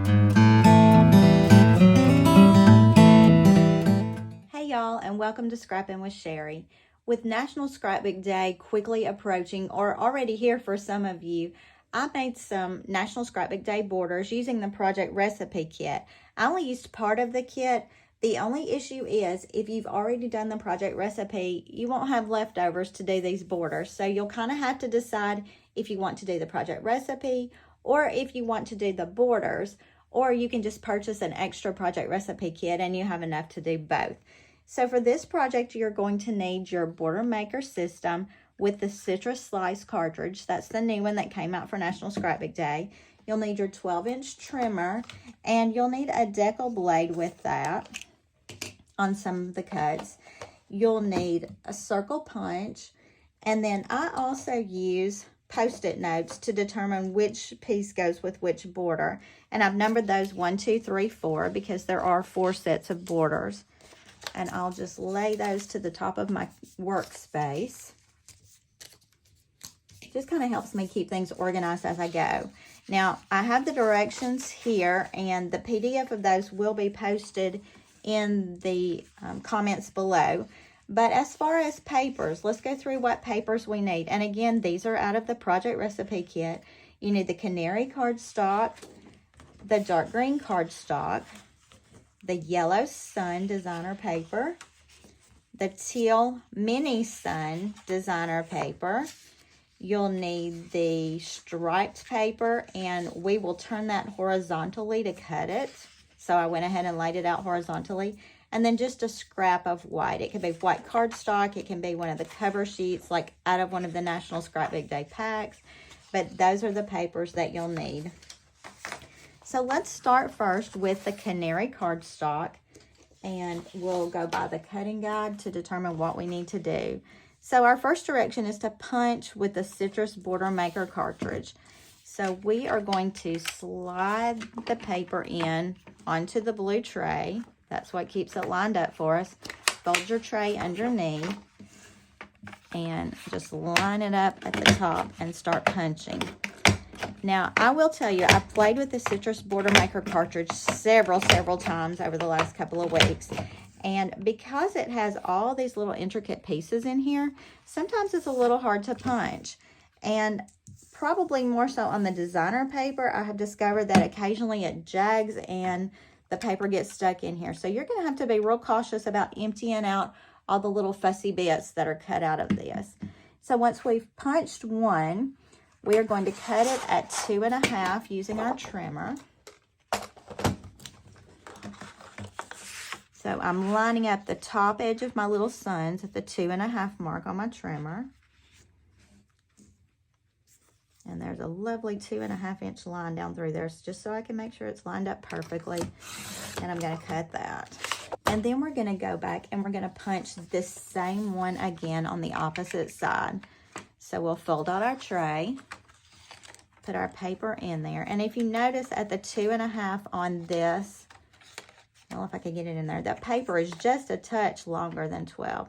Hey y'all, and welcome to Scrappin with Sheri. With National Scrapbook Day quickly approaching, or already here for some of you, I made some National Scrapbook Day borders using the project recipe kit. I only used part of the kit. The only issue is if you've already done the project recipe, you won't have leftovers to do these borders. So you'll kind of have to decide if you want to do the project recipe or if you want to do the borders, or you can just purchase an extra project recipe kit and you have enough to do both. So for this project, you're going to need your border maker system with the citrus slice cartridge. That's the new one that came out for National Scrapbook Day. You'll need your 12-inch trimmer, and you'll need a Deckle blade with that on some of the cuts. You'll need a circle punch, and then I also use Post-it notes to determine which piece goes with which border. And I've numbered those 1, 2, 3, 4 because there are 4 sets of borders. And I'll just lay those to the top of my workspace. It just kind of helps me keep things organized as I go. Now, I have the directions here, and the PDF of those will be posted in the comments below. But as far as papers, let's go through what papers we need. And again, these are out of the project recipe kit. You need the canary cardstock, the dark green cardstock, the yellow sun designer paper, the teal mini sun designer paper. You'll need the striped paper, and we will turn that horizontally to cut it. So I went ahead and laid it out horizontally. And then just a scrap of white. It can be white cardstock. It can be one of the cover sheets, like out of one of the National Scrapbook Day packs. But those are the papers that you'll need. So let's start first with the canary cardstock, and we'll go by the cutting guide to determine what we need to do. So our first direction is to punch with the citrus border maker cartridge. So we are going to slide the paper in onto the blue tray. That's what keeps it lined up for us. Fold your tray underneath and just line it up at the top and start punching. Now, I will tell you, I've played with the citrus border maker cartridge several times over the last couple of weeks. And because it has all these little intricate pieces in here, sometimes it's a little hard to punch. And probably more so on the designer paper, I have discovered that occasionally it jags and the paper gets stuck in here. So you're going to have to be real cautious about emptying out all the little fussy bits that are cut out of this. So once we've punched one, we are going to cut it at 2.5 using our trimmer. So I'm lining up the top edge of my little suns at the 2.5 mark on my trimmer. And there's a lovely 2.5-inch line down through there, just so I can make sure it's lined up perfectly. And I'm going to cut that. And then we're going to go back and we're going to punch this same one again on the opposite side. So we'll fold out our tray, put our paper in there. And if you notice at the 2.5 on this, I don't know if I can get it in there, that paper is just a touch longer than 12.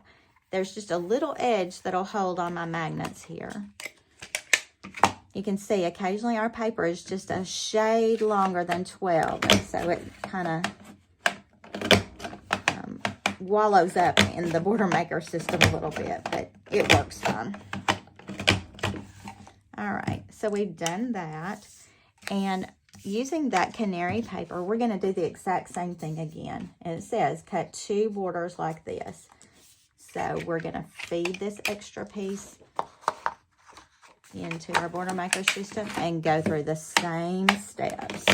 There's just a little edge that'll hold on my magnets here. You can see occasionally our paper is just a shade longer than 12. And so it kind of wallows up in the border maker system a little bit, but it works fine. All right, so we've done that. And using that canary paper, we're going to do the exact same thing again. And it says cut 2 borders like this. So we're going to feed this extra piece into our border maker system and go through the same steps.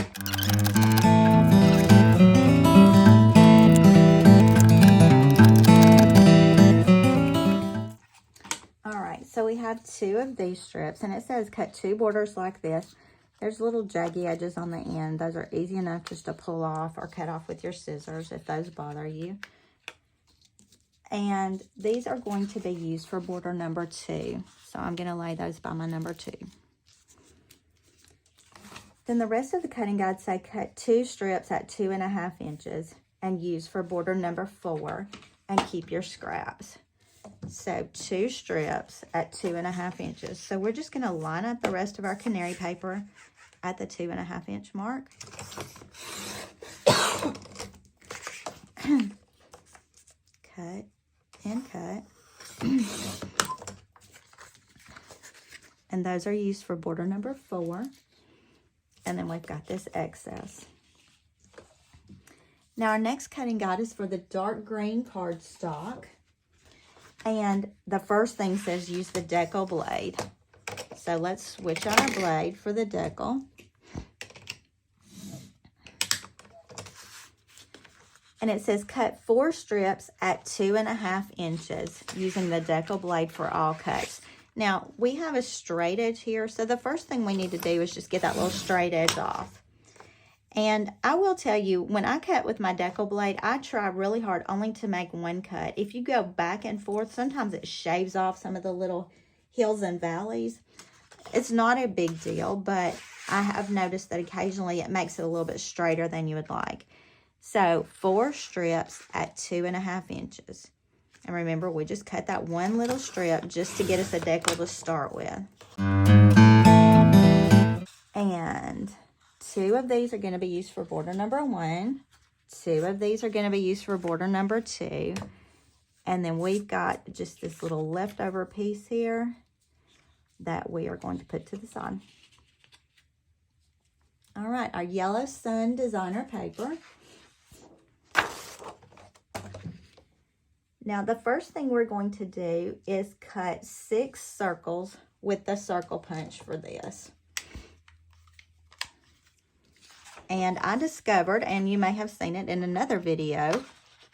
All right, so we have 2 of these strips, and it says cut 2 borders like this. There's little jaggy edges on the end. Those are easy enough just to pull off or cut off with your scissors if those bother you. And these are going to be used for border number 2. So I'm going to lay those by my number 2. Then the rest of the cutting guide say cut 2 strips at 2.5 inches and use for border number 4 and keep your scraps. So 2 strips at 2.5 inches. So we're just going to line up the rest of our canary paper at the 2.5 inch mark. Cut and cut. And those are used for border number 4. And then we've got this excess. Now our next cutting guide is for the dark green cardstock. And the first thing says use the Deckle blade. So let's switch out our blade for the Deckle. And it says cut 4 strips at 2.5 inches using the Deckle blade for all cuts. Now, we have a straight edge here, so the first thing we need to do is just get that little straight edge off. And I will tell you, when I cut with my Deckle blade, I try really hard only to make one cut. If you go back and forth, sometimes it shaves off some of the little hills and valleys. It's not a big deal, but I have noticed that occasionally it makes it a little bit straighter than you would like. So 4 strips at 2.5 inches. And remember, we just cut that one little strip just to get us a Deckle to start with. And 2 of these are going to be used for border number 1. 2 of these are going to be used for border number 2. And then we've got just this little leftover piece here that we are going to put to the side. All right, our Yellow Sun designer paper. Now, the first thing we're going to do is cut 6 circles with the circle punch for this. And I discovered, and you may have seen it in another video,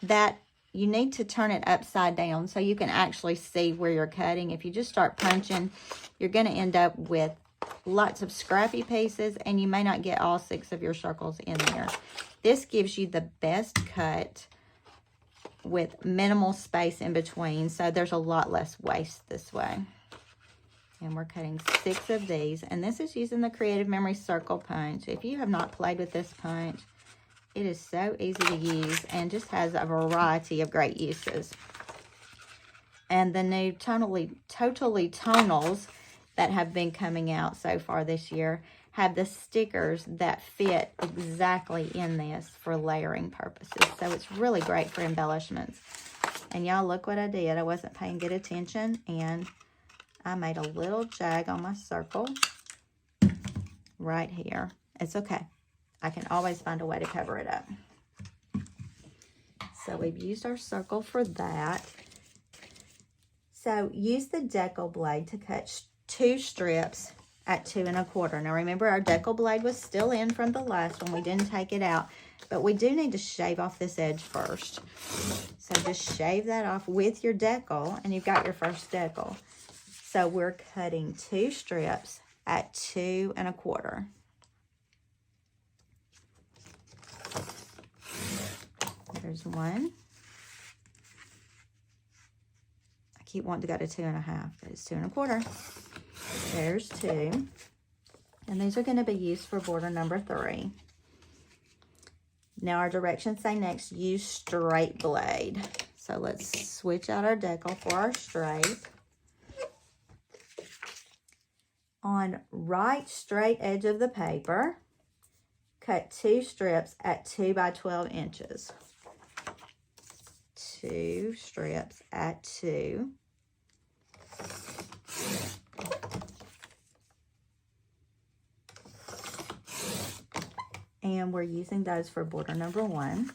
that you need to turn it upside down so you can actually see where you're cutting. If you just start punching, you're going to end up with lots of scrappy pieces, and you may not get all 6 of your circles in there. This gives you the best cut with minimal space in between, so there's a lot less waste this way. And we're cutting 6 of these, and this is using the Creative Memory Circle Punch. If you have not played with this punch, it is so easy to use and just has a variety of great uses. And the new Totally Tonals that have been coming out so far this year have the stickers that fit exactly in this for layering purposes. So it's really great for embellishments. And y'all, look what I did. I wasn't paying good attention, and I made a little jag on my circle right here. It's okay. I can always find a way to cover it up. So we've used our circle for that. So use the Deckle blade to cut 2 strips at 2 1/4. Now remember, our Deckle blade was still in from the last one. We didn't take it out, but we do need to shave off this edge first. So just shave that off with your Deckle, and you've got your first Deckle. So we're cutting 2 strips at 2 1/4. There's one. I keep wanting to go to 2 1/2, but it's 2 1/4. There's 2. And these are going to be used for border number 3. Now our directions say next, use straight blade. So let's switch out our Deckle for our straight. On right straight edge of the paper, cut 2 strips at 2 by 12 inches. 2 strips at 2. And we're using those for border number 1.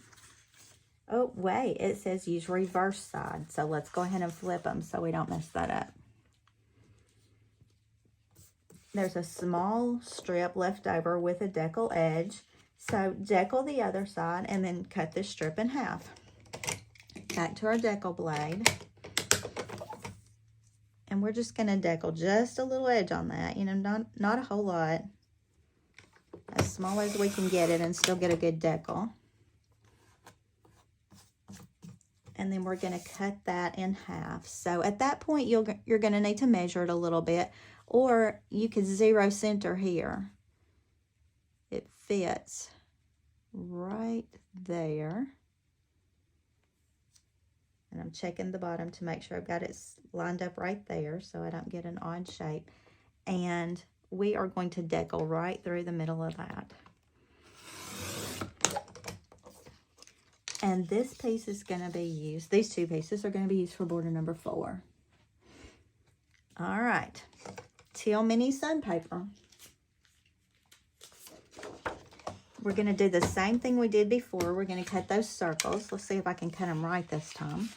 Oh, wait, it says use reverse side. So let's go ahead and flip them so we don't mess that up. There's a small strip left over with a Deckle edge. So Deckle the other side and then cut this strip in half. Back to our Deckle blade. And we're just going to Deckle just a little edge on that. You know, not a whole lot. As small as we can get it and still get a good Deckle. And then we're going to cut that in half. So at that point, you're going to need to measure it a little bit. Or you could 0 center here. It fits right there. And I'm checking the bottom to make sure I've got it lined up right there so I don't get an odd shape. And we are going to deckle right through the middle of that. And this piece is going to be used, these two pieces are going to be used for border number 4. All right, teal mini sandpaper. We're going to do the same thing we did before. We're going to cut those circles. Let's see if I can cut them right this time.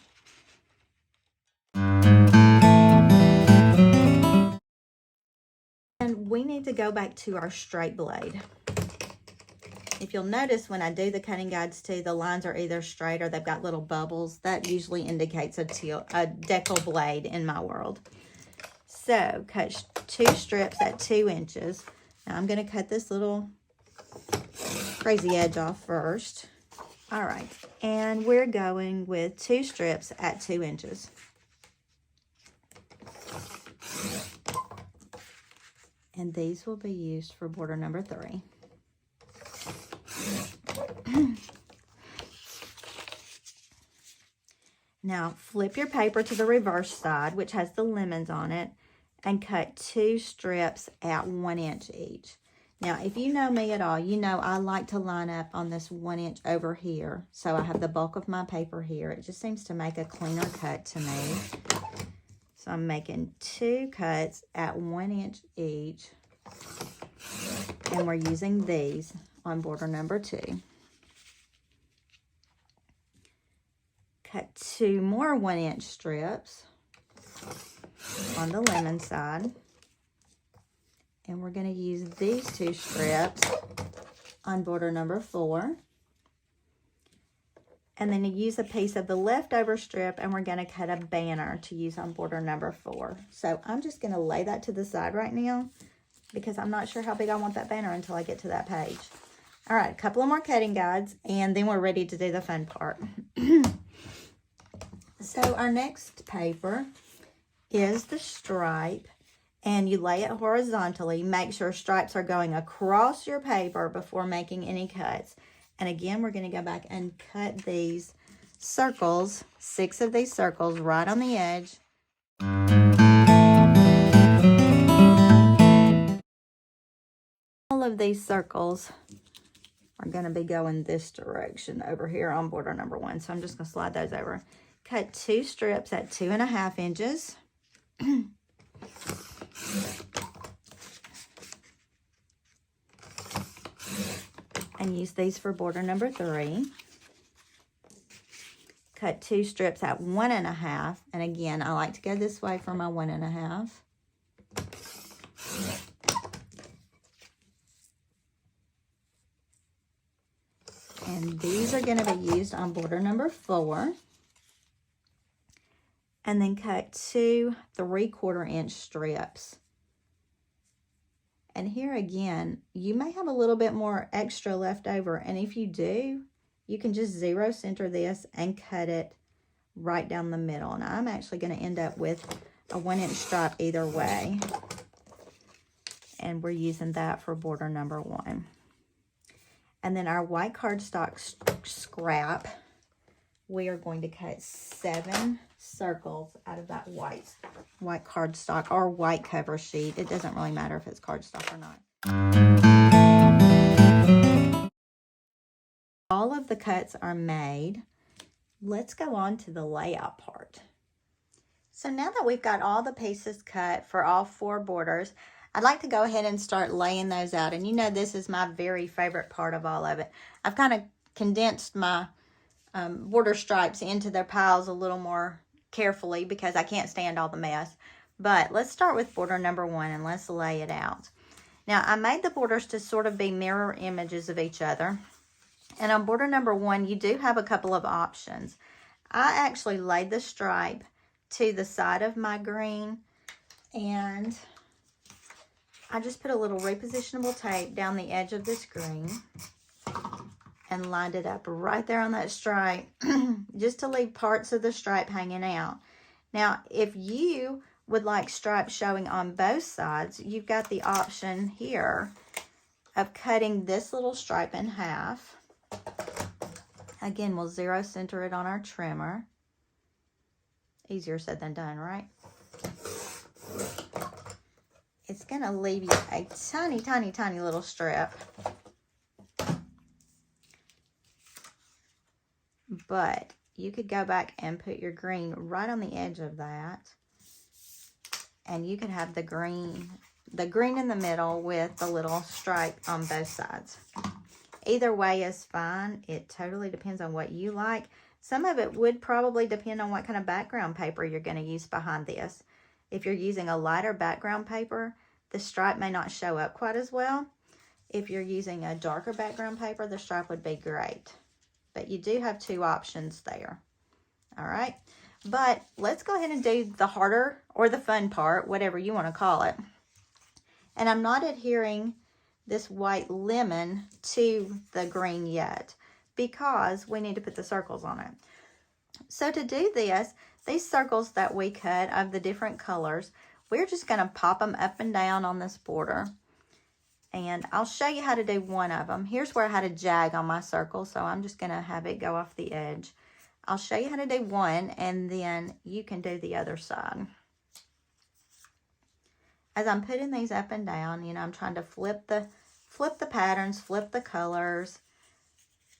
And we need to go back to our straight blade. If you'll notice when I do the cutting guides too, the lines are either straight or they've got little bubbles. That usually indicates a deckle blade in my world. So cut 2 strips at 2 inches. Now I'm going to cut this little crazy edge off first. All right, and we're going with 2 strips at 2 inches. And these will be used for border number 3. Now flip your paper to the reverse side, which has the lemons on it, and cut 2 strips at 1 inch each. Now, if you know me at all, you know I like to line up on this 1 inch over here. So I have the bulk of my paper here. It just seems to make a cleaner cut to me. So I'm making 2 cuts at 1 inch each. And we're using these on border number 2. Cut 2 more 1 inch strips on the lemon side. And we're going to use these 2 strips on border number 4. And then you use a piece of the leftover strip and we're going to cut a banner to use on border number 4. So I'm just going to lay that to the side right now because I'm not sure how big I want that banner until I get to that page. All right, a couple of more cutting guides and then we're ready to do the fun part. So our next paper is the stripe, and you lay it horizontally. Make sure stripes are going across your paper before making any cuts. And again, we're going to go back and cut these circles, 6 of these circles right on the edge. All of these circles are going to be going this direction over here on border number 1. So I'm just going to slide those over. Cut 2 strips at 2.5 inches. And use these for border number 3. Cut 2 strips at 1.5. And again, I like to go this way for my 1.5. And these are going to be used on border number 4. And then cut 2 3/4 inch strips. And here again, you may have a little bit more extra left over. And if you do, you can just 0 center this and cut it right down the middle. And I'm actually going to end up with a 1 inch stripe either way. And we're using that for border number 1. And then our white cardstock scrap, we are going to cut 7 circles out of that white cardstock or white cover sheet. It doesn't really matter if it's cardstock or not. All of the cuts are made. Let's go on to the layout part. So now that we've got all the pieces cut for all 4 borders, I'd like to go ahead and start laying those out. And you know this is my very favorite part of all of it. I've kind of condensed my border stripes into their piles a little more carefully because I can't stand all the mess. But let's start with border number 1 and let's lay it out. Now I made the borders to sort of be mirror images of each other. And on border number 1, you do have a couple of options. I actually laid the stripe to the side of my green, and I just put a little repositionable tape down the edge of this green and lined it up right there on that stripe just to leave parts of the stripe hanging out. Now, if you would like stripes showing on both sides, you've got the option here of cutting this little stripe in half. Again, we'll 0 center it on our trimmer. Easier said than done, right? it's going to leave you a tiny, tiny, tiny little strip. But you could go back and put your green right on the edge of that. And you could have the green in the middle with the little stripe on both sides. Either way is fine. It totally depends on what you like. Some of it would probably depend on what kind of background paper you're going to use behind this. If you're using a lighter background paper, the stripe may not show up quite as well. If you're using a darker background paper, the stripe would be great. But you do have two options there. All right. But let's go ahead and do the harder or the fun part, whatever you want to call it. And I'm not adhering this white lemon to the green yet because we need to put the circles on it. So to do this, these circles that we cut of the different colors, we're just going to pop them up and down on this border. And I'll show you how to do one of them. Here's where I had a jag on my circle, so I'm just going to have it go off the edge. I'll show you how to do one, and then you can do the other side. As I'm putting these up and down, you know, I'm trying to flip the patterns, flip the colors.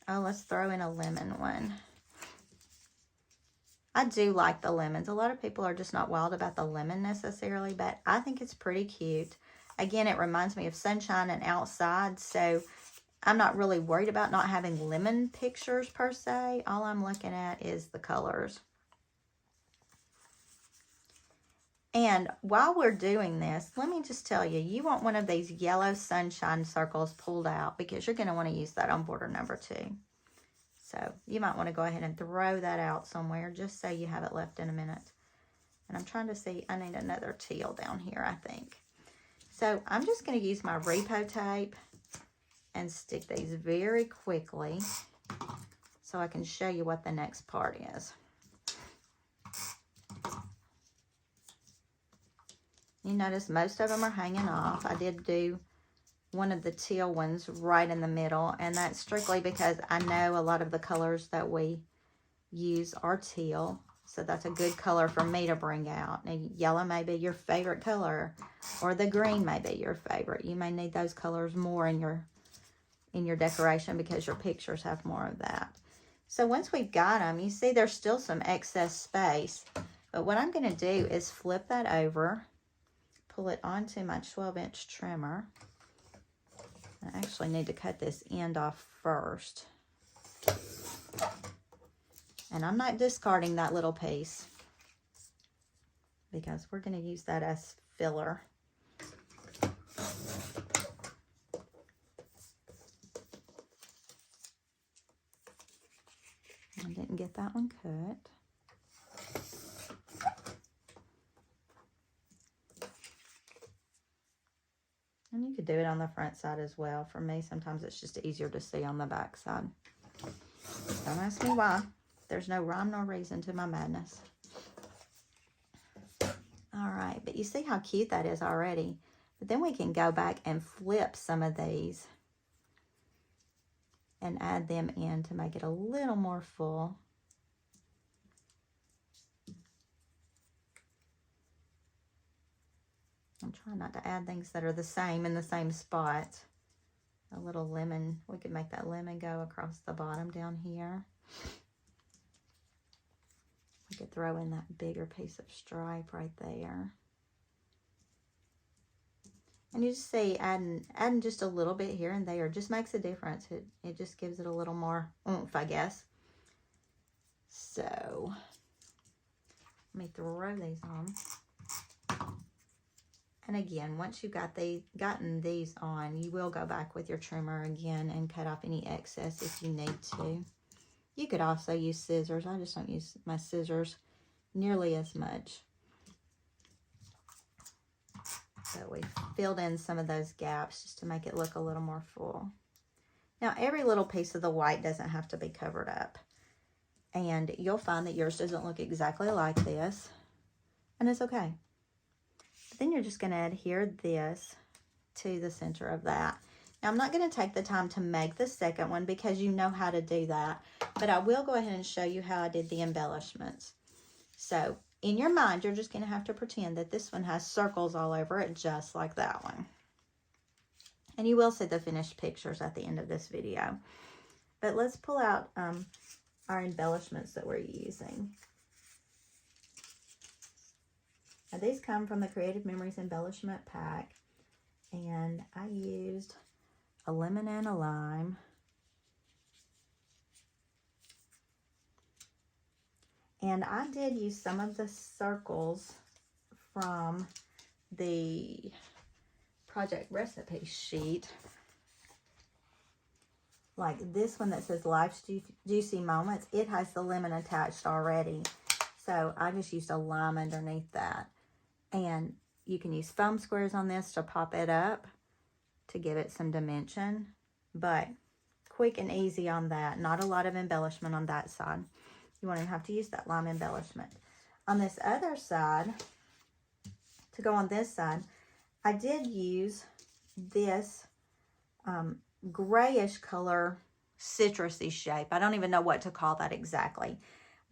Oh, let's throw in a lemon one. I do like the lemons. A lot of people are just not wild about the lemon necessarily, but I think it's pretty cute. Again, it reminds me of sunshine and outside, so I'm not really worried about not having lemon pictures per se. All I'm looking at is the colors. And while we're doing this, let me just tell you, you want one of these yellow sunshine circles pulled out because you're going to want to use that on border number 2. So you might want to go ahead and throw that out somewhere just so you have it left in a minute. And I'm trying to see, I need another teal down here, I think. So I'm just going to use my repo tape and stick these very quickly so I can show you what the next part is. You notice most of them are hanging off. I did do one of the teal ones right in the middle, and that's strictly because I know a lot of the colors that we use are teal, so that's a good color for me to bring out. Now, yellow may be your favorite color, or the green may be your favorite. You may need those colors more in your decoration because your pictures have more of that. So once we've got them, you see there's still some excess space, but what I'm going to do is flip that over, pull it onto my 12-inch trimmer. I actually need to cut this end off first. And I'm not discarding that little piece because we're going to use that as filler. I didn't get that one cut. And you could do it on the front side as well. For me, sometimes it's just easier to see on the back side. Don't ask me why. There's no rhyme nor reason to my madness. All right, but you see how cute that is already. But then we can go back and flip some of these and add them in to make it a little more full. I'm trying not to add things that are the same in the same spot. A little lemon, we could make that lemon go across the bottom down here. We could throw in that bigger piece of stripe right there. And you just see adding just a little bit here and there just makes a difference. It just gives it a little more oomph, I guess. So, let me throw these on. And again, once you've gotten these on, you will go back with your trimmer again and cut off any excess if you need to. You could also use scissors. I just don't use my scissors nearly as much. So we filled in some of those gaps just to make it look a little more full. Now, every little piece of the white doesn't have to be covered up. And you'll find that yours doesn't look exactly like this. And it's okay. But then you're just going to adhere this to the center of that. Now, I'm not going to take the time to make the second one because you know how to do that. But I will go ahead and show you how I did the embellishments. So, in your mind, you're just going to have to pretend that this one has circles all over it, just like that one. And you will see the finished pictures at the end of this video. But let's pull out our embellishments that we're using. Now, these come from the Creative Memories Embellishment Pack. And I used a lemon and a lime. And I did use some of the circles from the project recipe sheet. Like this one that says Life's Juicy Moments, it has the lemon attached already. So I just used a lime underneath that. And you can use foam squares on this to pop it up to give it some dimension. But quick and easy on that. Not a lot of embellishment on that side. You won't even have to use that lime embellishment. On this other side, to go on this side, I did use this grayish color citrusy shape. I don't even know what to call that exactly.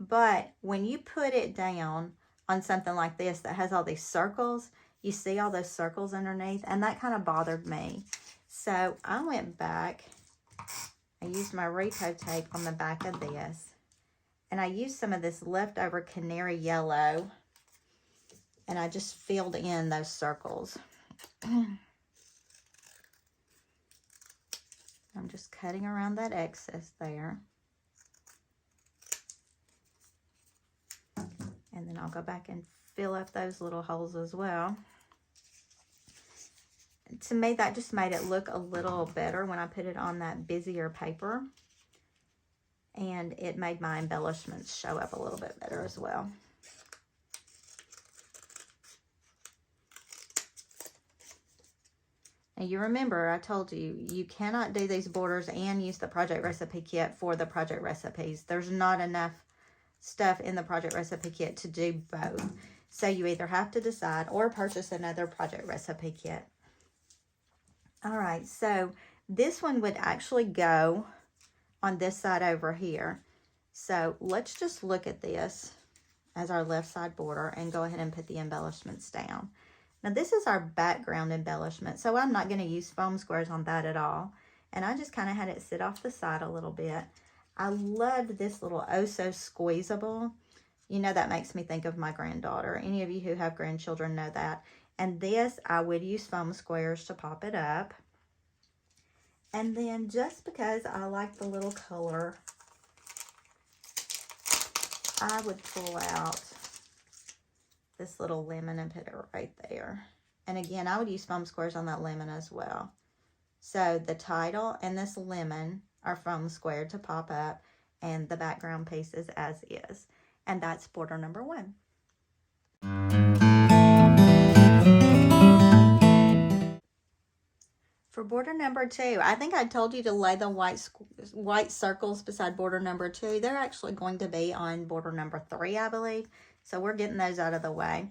But when you put it down on something like this that has all these circles, you see all those circles underneath, and that kind of bothered me. So I went back, I used my repo tape on the back of this, and I used some of this leftover canary yellow, and I just filled in those circles. I'm just cutting around that excess there. And then I'll go back and fill up those little holes as well. To me, that just made it look a little better when I put it on that busier paper. And it made my embellishments show up a little bit better as well. Now, you remember I told you, you cannot do these borders and use the project recipe kit for the project recipes. There's not enough stuff in the project recipe kit to do both. So you either have to decide or purchase another project recipe kit. All right, so this one would actually go on this side over here. So let's just look at this as our left side border and go ahead and put the embellishments down. Now this is our background embellishment, so I'm not going to use foam squares on that at all. And I just kind of had it sit off the side a little bit. I loved this little oh so squeezable. You know, that makes me think of my granddaughter. Any of you who have grandchildren know that. And this, I would use foam squares to pop it up. And then just because I like the little color, I would pull out this little lemon and put it right there. And again, I would use foam squares on that lemon as well. So the title and this lemon are foam squared to pop up, and the background piece is as is. And that's border number 1. For border number 2, I think I told you to lay the white circles beside border number 2. They're actually going to be on border number 3, I believe. So we're getting those out of the way.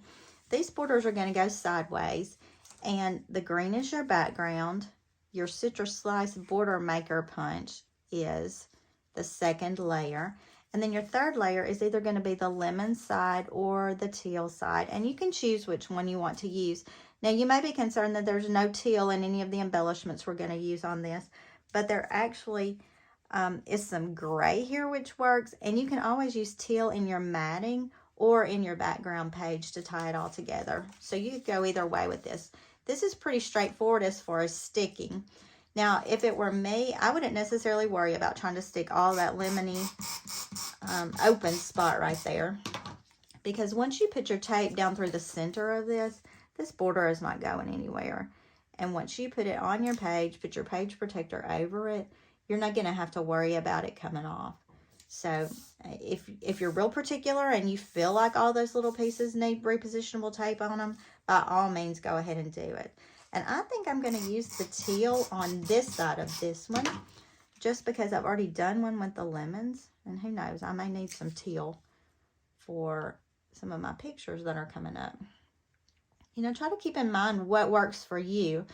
These borders are going to go sideways, and the green is your background. Your citrus slice border maker punch is the second layer. And then your third layer is either going to be the lemon side or the teal side. And you can choose which one you want to use. Now, you may be concerned that there's no teal in any of the embellishments we're going to use on this. But there actually is some gray here, which works. And you can always use teal in your matting or in your background page to tie it all together. So you could go either way with this. This is pretty straightforward as far as sticking. Now, if it were me, I wouldn't necessarily worry about trying to stick all that lemony open spot right there. Because once you put your tape down through the center of this border is not going anywhere. And once you put it on your page, put your page protector over it, you're not going to have to worry about it coming off. So if you're real particular and you feel like all those little pieces need repositionable tape on them, by all means, go ahead and do it. And I think I'm going to use the teal on this side of this one, just because I've already done one with the lemons. And who knows, I may need some teal for some of my pictures that are coming up. You know, try to keep in mind what works for you.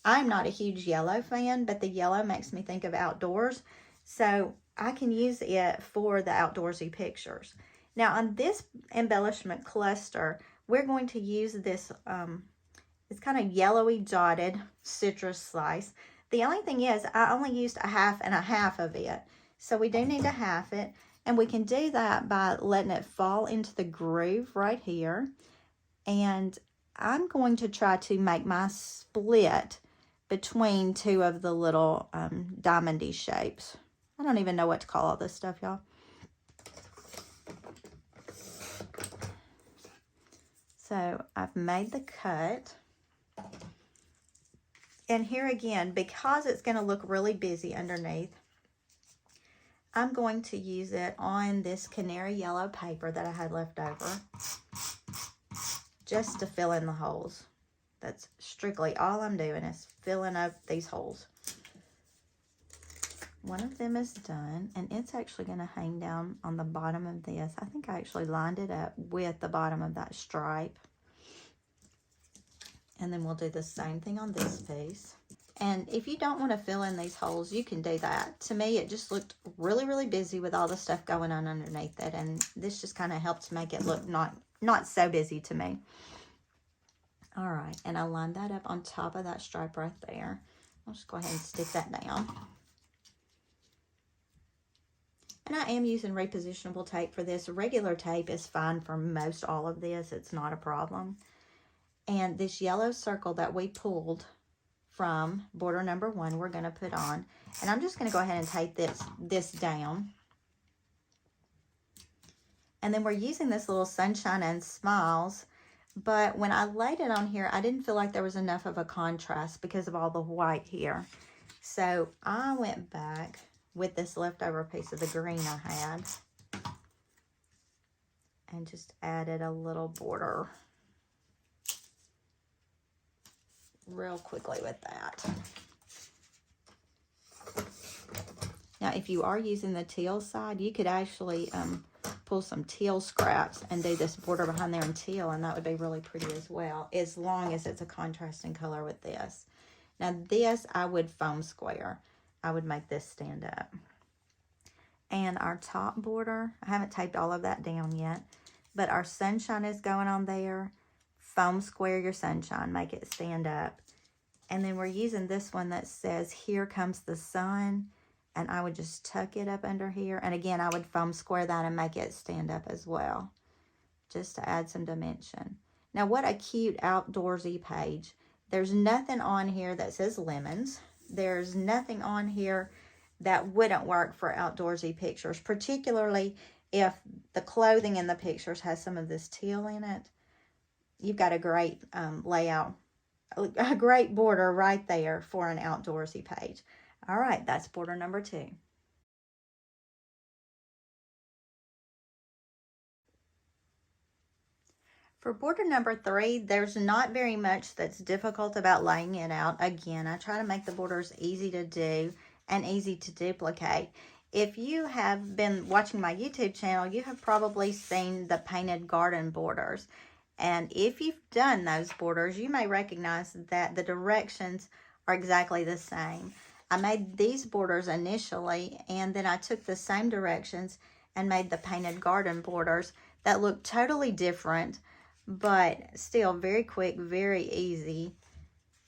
I'm not a huge yellow fan, but the yellow makes me think of outdoors. So I can use it for the outdoorsy pictures. Now on this embellishment cluster, we're going to use this, it's kind of yellowy dotted citrus slice. The only thing is, I only used a half and a half of it. So we do need to half it. And we can do that by letting it fall into the groove right here. And I'm going to try to make my split between two of the little diamondy shapes. I don't even know what to call all this stuff, y'all. So I've made the cut. And here again, because it's going to look really busy underneath, I'm going to use it on this canary yellow paper that I had left over, just to fill in the holes. That's strictly all I'm doing, is filling up these holes. One of them is done, and it's actually going to hang down on the bottom of this. I think I actually lined it up with the bottom of that stripe. And then we'll do the same thing on this piece. And if you don't want to fill in these holes, you can do that. To me, it just looked really, really busy with all the stuff going on underneath it. And this just kind of helps make it look not so busy to me. All right, and I lined that up on top of that stripe right there. I'll just go ahead and stick that down. And I am using repositionable tape for this. Regular tape is fine for most all of this. It's not a problem. And this yellow circle that we pulled from border number 1, we're going to put on. And I'm just going to go ahead and tape this down. And then we're using this little Sunshine and Smiles. But when I laid it on here, I didn't feel like there was enough of a contrast because of all the white here. So I went back with this leftover piece of the green I had and just added a little border real quickly with that. Now, if you are using the teal side, you could actually pull some teal scraps and do this border behind there in teal, and that would be really pretty as well, as long as it's a contrasting color with this. Now, this I would foam square. I would make this stand up. And our top border, I haven't taped all of that down yet, but our sunshine is going on there. Foam square your sunshine, make it stand up. And then we're using this one that says, "Here comes the sun." And I would just tuck it up under here. And again, I would foam square that and make it stand up as well, just to add some dimension. Now, what a cute outdoorsy page. There's nothing on here that says lemons. There's nothing on here that wouldn't work for outdoorsy pictures, particularly if the clothing in the pictures has some of this teal in it. You've got a great layout, a great border right there for an outdoorsy page. All right, that's border number 2. For border number 3, there's not very much that's difficult about laying it out. Again, I try to make the borders easy to do and easy to duplicate. If you have been watching my YouTube channel, you have probably seen the painted garden borders. And if you've done those borders, you may recognize that the directions are exactly the same. I made these borders initially, and then I took the same directions and made the painted garden borders that look totally different, but still very quick, very easy,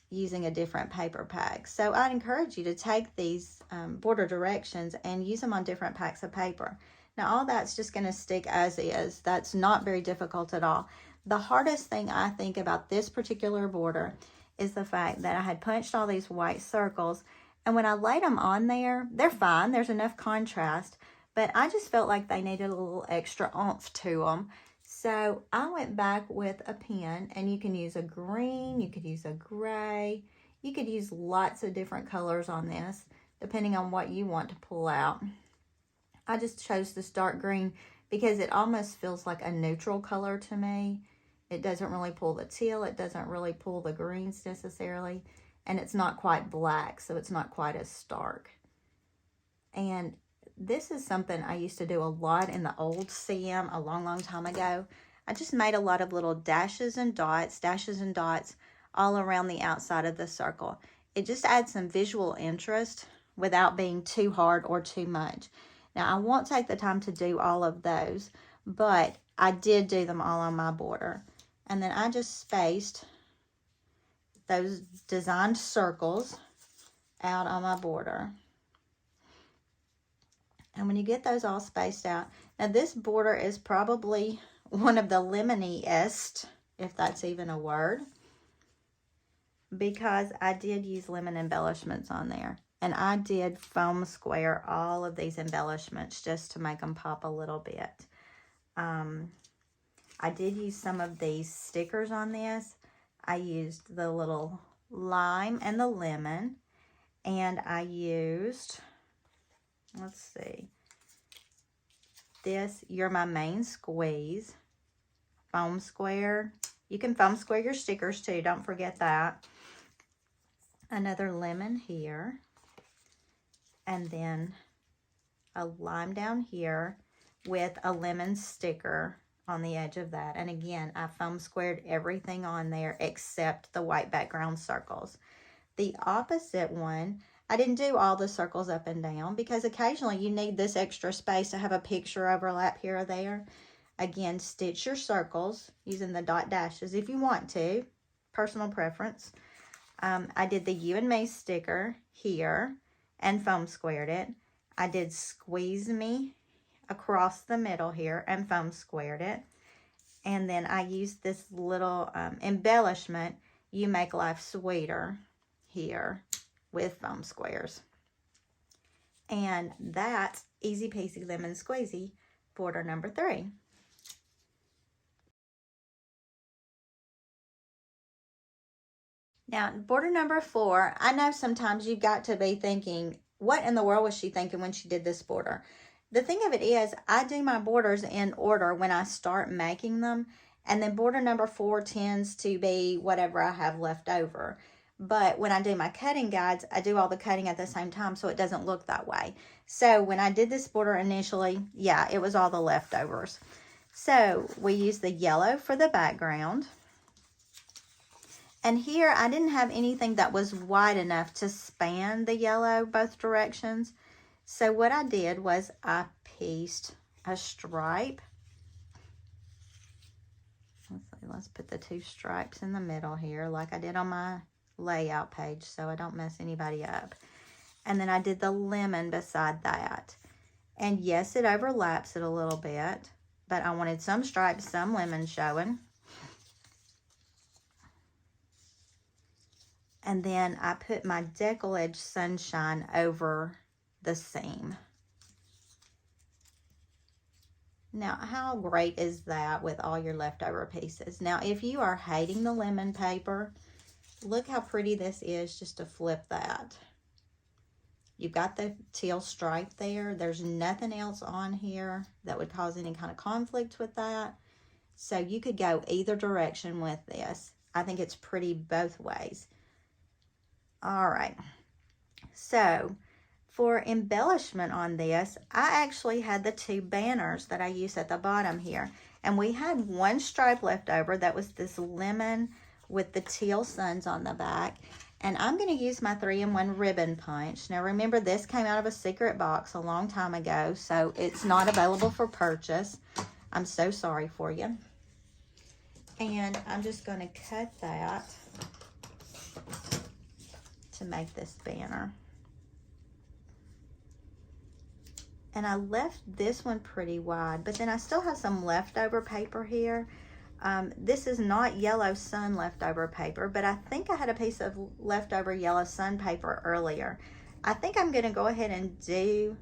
using a different paper pack. So I'd encourage you to take these border directions and use them on different packs of paper. Now, all that's just going to stick as is. That's not very difficult at all. The hardest thing I think about this particular border is the fact that I had punched all these white circles, and when I laid them on there, they're fine. There's enough contrast, but I just felt like they needed a little extra oomph to them. So I went back with a pen, and you can use a green, you could use a gray, you could use lots of different colors on this, depending on what you want to pull out. I just chose this dark green because it almost feels like a neutral color to me. It doesn't really pull the teal, it doesn't really pull the greens necessarily, and it's not quite black, so it's not quite as stark. And this is something I used to do a lot in the old CM a long, long time ago. I just made a lot of little dashes and dots all around the outside of the circle. It just adds some visual interest without being too hard or too much. Now, I won't take the time to do all of those, but I did do them all on my border. And then I just spaced those designed circles out on my border. And when you get those all spaced out, now this border is probably one of the lemoniest, if that's even a word, because I did use lemon embellishments on there. And I did foam square all of these embellishments just to make them pop a little bit. I did use some of these stickers on this. I used the little lime and the lemon. And I used, let's see, this, You're My Main Squeeze, foam square. You can foam square your stickers too, don't forget that. Another lemon here. And then a lime down here with a lemon sticker on the edge of that. And again, I foam squared everything on there except the white background circles. The opposite one, I didn't do all the circles up and down because occasionally you need this extra space to have a picture overlap here or there. Again, stitch your circles using the dot dashes if you want to, personal preference. I did the You and Me sticker here and foam squared it. I did Squeeze Me across the middle here and foam squared it. And then I used this little embellishment, You Make Life Sweeter, here with foam squares. And that's easy peasy lemon squeezy border number 3. Now, border number 4, I know sometimes you've got to be thinking, what in the world was she thinking when she did this border? The thing of it is, I do my borders in order when I start making them, and then border number 4 tends to be whatever I have left over. But when I do my cutting guides, I do all the cutting at the same time, so it doesn't look that way. So when I did this border initially, yeah, it was all the leftovers. So we used the yellow for the background. And here, I didn't have anything that was wide enough to span the yellow both directions. So what I did was I pieced a stripe. Let's put the 2 stripes in the middle here like I did on my layout page so I don't mess anybody up. And then I did the lemon beside that. And yes, it overlaps it a little bit, but I wanted some stripes, some lemon showing. And then I put my Deckle Edge Sunshine over the seam. Now, how great is that with all your leftover pieces? Now, if you are hating the lemon paper, look how pretty this is just to flip that. You've got the teal stripe there. There's nothing else on here that would cause any kind of conflict with that. So you could go either direction with this. I think it's pretty both ways. All right, so for embellishment on this, I actually had the 2 banners that I used at the bottom here. And we had 1 stripe left over that was this lemon with the teal suns on the back. And I'm going to use my 3-in-1 ribbon punch. Now remember, this came out of a secret box a long time ago, so it's not available for purchase. I'm so sorry for you. And I'm just going to cut that to make this banner. And I left this one pretty wide, but then I still have some leftover paper here. This is not yellow sun leftover paper, but I think I had a piece of leftover yellow sun paper earlier. I think I'm going to go ahead and do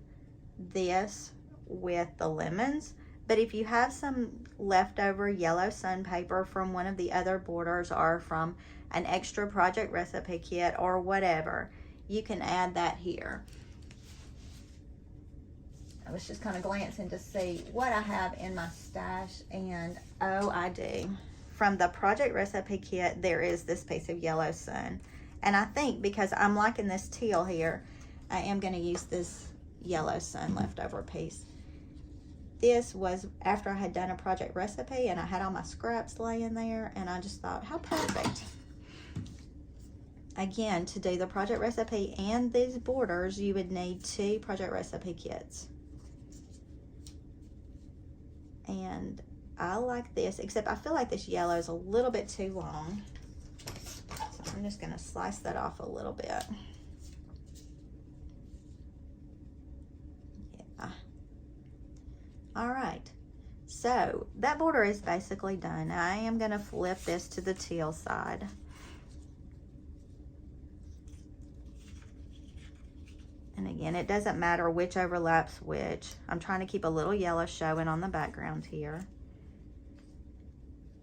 this with the lemons, but if you have some leftover yellow sun paper from one of the other borders or from an extra project recipe kit or whatever, you can add that here. I was just kind of glancing to see what I have in my stash, and oh, I do. From the project recipe kit, there is this piece of yellow sun. And I think because I'm liking this teal here, I am going to use this yellow sun leftover piece. This was after I had done a project recipe and I had all my scraps laying there, and I just thought, how perfect. Again, to do the project recipe and these borders, you would need 2 project recipe kits. And I like this, except I feel like this yellow is a little bit too long. So I'm just gonna slice that off a little bit. Yeah. All right, so that border is basically done. I am gonna flip this to the teal side. And again, it doesn't matter which overlaps which. I'm trying to keep a little yellow showing on the background here,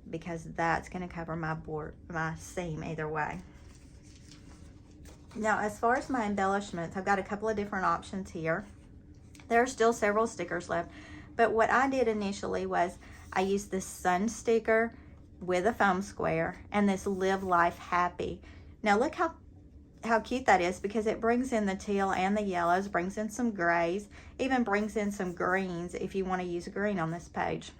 because that's going to cover my seam either way. Now, as far as my embellishments, I've got a couple of different options here. There are still several stickers left, but what I did initially was I used this sun sticker with a foam square and this Live Life Happy. Now look how cute that is, because it brings in the teal and the yellows, brings in some grays, even brings in some greens if you want to use a green on this page.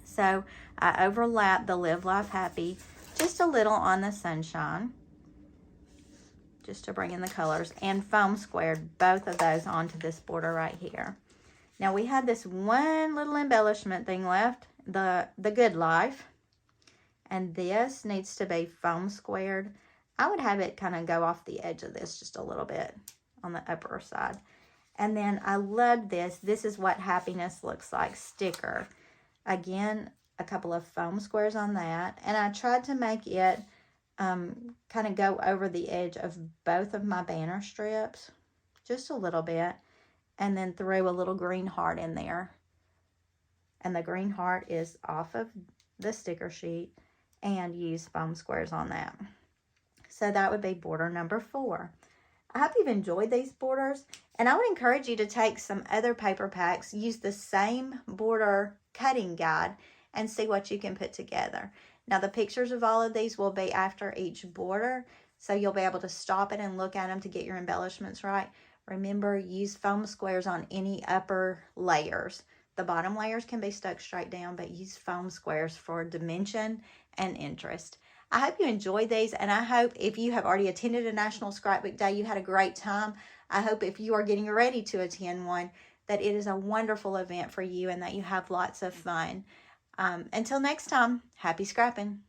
So I overlap the Live Life Happy just a little on the sunshine, just to bring in the colors, and foam squared both of those onto this border right here. Now we had this one little embellishment thing left, the Good Life, and this needs to be foam squared. I would have it kind of go off the edge of this just a little bit on the upper side. And then I love this. This is what happiness looks like sticker. Again, a couple of foam squares on that. And I tried to make it kind of go over the edge of both of my banner strips, just a little bit. And then threw a little green heart in there. And the green heart is off of the sticker sheet, and use foam squares on that. So that would be border number 4. I hope you've enjoyed these borders, and I would encourage you to take some other paper packs, use the same border cutting guide, and see what you can put together. Now the pictures of all of these will be after each border, so you'll be able to stop it and look at them to get your embellishments right. Remember, use foam squares on any upper layers. The bottom layers can be stuck straight down, but use foam squares for dimension and interest. I hope you enjoyed these, and I hope if you have already attended a National Scrapbook Day, you had a great time. I hope if you are getting ready to attend one, that it is a wonderful event for you and that you have lots of fun. Until next time, happy scrapping.